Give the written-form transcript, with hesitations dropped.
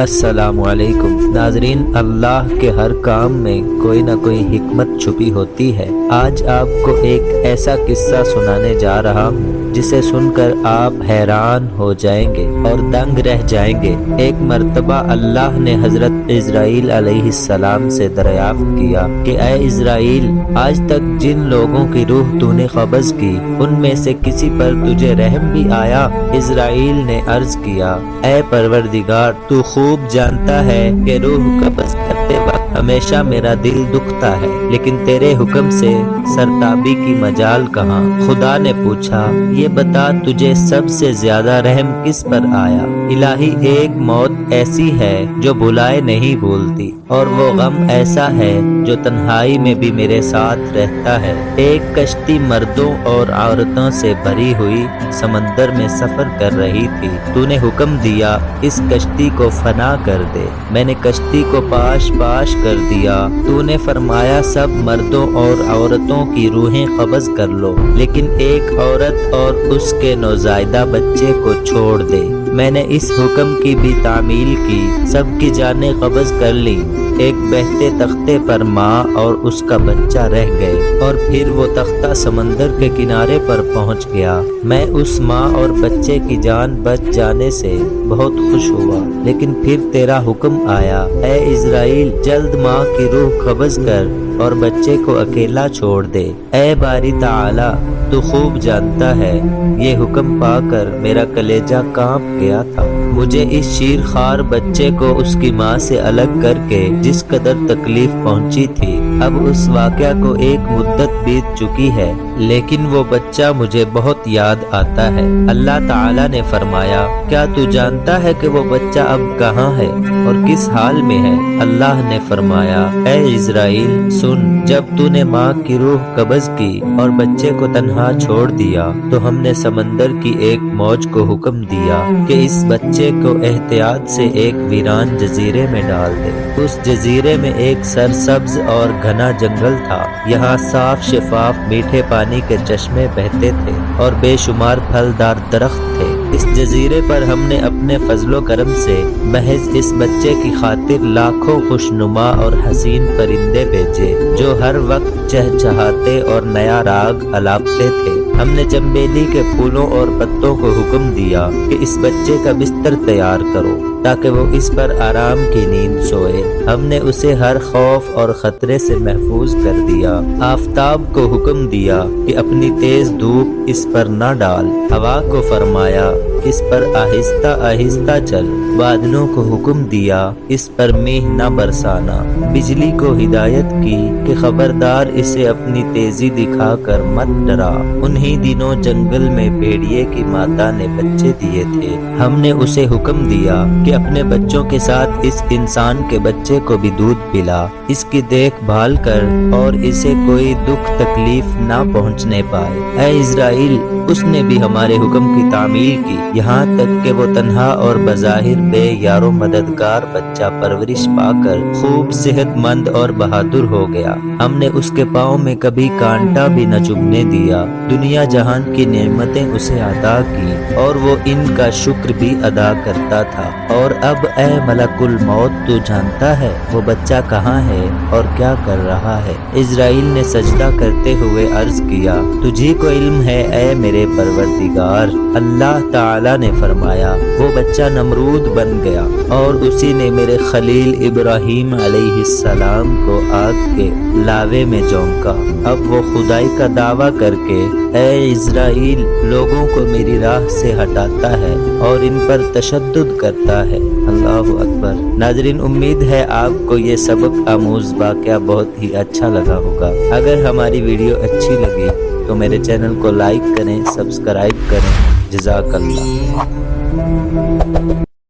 السلام علیکم ناظرین، اللہ کے ہر کام میں کوئی نہ کوئی حکمت چھپی ہوتی ہے۔ آج آپ کو ایک ایسا قصہ سنانے جا رہا ہوں جسے سن کر آپ حیران ہو جائیں گے اور دنگ رہ جائیں گے۔ ایک مرتبہ اللہ نے حضرت اسرائیل علیہ السلام سے دریافت کیا کہ اے اسرائیل، آج تک جن لوگوں کی روح تو نے قبض کی ان میں سے کسی پر تجھے رحم بھی آیا؟ اسرائیل نے عرض کیا، اے پروردگار، تو خوب جانتا ہے کہ روح قبض کرتے وقت ہمیشہ میرا دل دکھتا ہے، لیکن تیرے حکم سے سرتابی کی مجال کہاں؟ خدا نے پوچھا، یہ بتا تجھے سب سے زیادہ رحم کس پر آیا؟ الہی، ایک موت ایسی ہے جو بھلائے نہیں بھولتی، اور وہ غم ایسا ہے جو تنہائی میں بھی میرے ساتھ رہتا ہے۔ ایک کشتی مردوں اور عورتوں سے بھری ہوئی سمندر میں سفر کر رہی تھی۔ تو نے حکم دیا، اس کشتی کو فنا کر دے۔ میں نے کشتی کو پاش پاش کر دیا۔ تو نے فرمایا، سب مردوں اور عورتوں کی روحیں قبض کر لو، لیکن ایک عورت اور اس کے نوزائیدہ بچے کو چھوڑ دے۔ میں نے اس حکم کی بھی تعمیل کی، سب کی جانیں قبض کر لی۔ ایک بہتے تختے پر ماں اور اس کا بچہ رہ گئے، اور پھر وہ تختہ سمندر کے کنارے پر پہنچ گیا۔ میں اس ماں اور بچے کی جان بچ جانے سے بہت خوش ہوا، لیکن پھر تیرا حکم آیا، اے اسرائیل، جلد ماں کی روح قبض کر اور بچے کو اکیلا چھوڑ دے۔ اے باری تعالی، تو خوب جانتا ہے، یہ حکم پا کر میرا کلیجہ کانپ گیا تھا۔ مجھے اس شیر خوار بچے کو اس کی ماں سے الگ کر کے جس قدر تکلیف پہنچی تھی، اب اس واقعہ کو ایک مدت بیت چکی ہے، لیکن وہ بچہ مجھے بہت یاد آتا ہے۔ اللہ تعالی نے فرمایا، کیا تو جانتا ہے کہ وہ بچہ اب کہاں ہے اور کس حال میں ہے؟ اللہ نے فرمایا، اے اسرائیل، سن، جب تو نے ماں کی روح قبض کی اور بچے کو تنہا چھوڑ دیا تو ہم نے سمندر کی ایک موج کو حکم دیا کہ اس بچے کو احتیاط سے ایک ویران جزیرے میں ڈال دے۔ اس جزیرے میں ایک سرسبز اور گھنا جنگل تھا، یہاں صاف شفاف میٹھے پانی کے چشمے بہتے تھے اور بے شمار پھلدار درخت تھے۔ اس جزیرے پر ہم نے اپنے فضل و کرم سے محض اس بچے کی خاطر لاکھوں خوشنما اور حسین پرندے بھیجے جو ہر وقت چہچہاتے اور نیا راگ الاپتے تھے۔ ہم نے چنبیلی کے پھولوں اور پتوں کو حکم دیا کہ اس بچے کا بستر تیار کرو تاکہ وہ اس پر آرام کی نیند سوئے۔ ہم نے اسے ہر خوف اور خطرے سے محفوظ کر دیا۔ آفتاب کو حکم دیا کہ اپنی تیز دھوپ اس پر نہ ڈال۔ ہوا کو فرمایا، اس پر آہستہ آہستہ چل۔ بادلوں کو حکم دیا، اس پر میہ نہ برسانا۔ بجلی کو ہدایت کی کہ خبردار اسے اپنی تیزی دکھا کر مت ڈرا۔ انہی دنوں جنگل میں بھیڑیے کی ماتا نے بچے دیے تھے۔ ہم نے اسے حکم دیا کہ اپنے بچوں کے ساتھ اس انسان کے بچے کو بھی دودھ پلا، اس کی دیکھ بھال کر اور اسے کوئی دکھ تکلیف نہ پہنچنے پائے۔ اے اسرائیل، اس نے بھی ہمارے حکم کی تعمیل کی، یہاں تک کہ وہ تنہا اور بظاہر بے یار و مددگار بچہ پرورش پا کر خوب صحت مند اور بہادر ہو گیا۔ ہم نے اس کے پاؤں میں کبھی کانٹا بھی نہ چبھنے دیا۔ دنیا جہان کی نعمتیں اسے عطا کی اور وہ ان کا شکر بھی ادا کرتا تھا۔ اور اب اے ملک الموت، تو جانتا ہے وہ بچہ کہاں ہے اور کیا کر رہا ہے؟ اسرائیل نے سجدہ کرتے ہوئے عرض کیا، تجھی کو علم ہے اے میرے پروردگار۔ اللہ تعالی نے فرمایا، وہ بچہ نمرود بن گیا اور اسی نے میرے خلیل ابراہیم علیہ السلام کو آگ کے لاوے میں جھونکا۔ اب وہ خدائی کا دعویٰ کر کے اے اسرائیل لوگوں کو میری راہ سے ہٹاتا ہے اور ان پر تشدد کرتا ہے۔ اللہ اکبر۔ ناظرین، امید ہے آپ کو یہ سبق آموز واقعہ بہت ہی اچھا لگا ہوگا۔ اگر ہماری ویڈیو اچھی لگی تو میرے چینل کو لائک کریں، سبسکرائب کریں۔ جزاک اللہ۔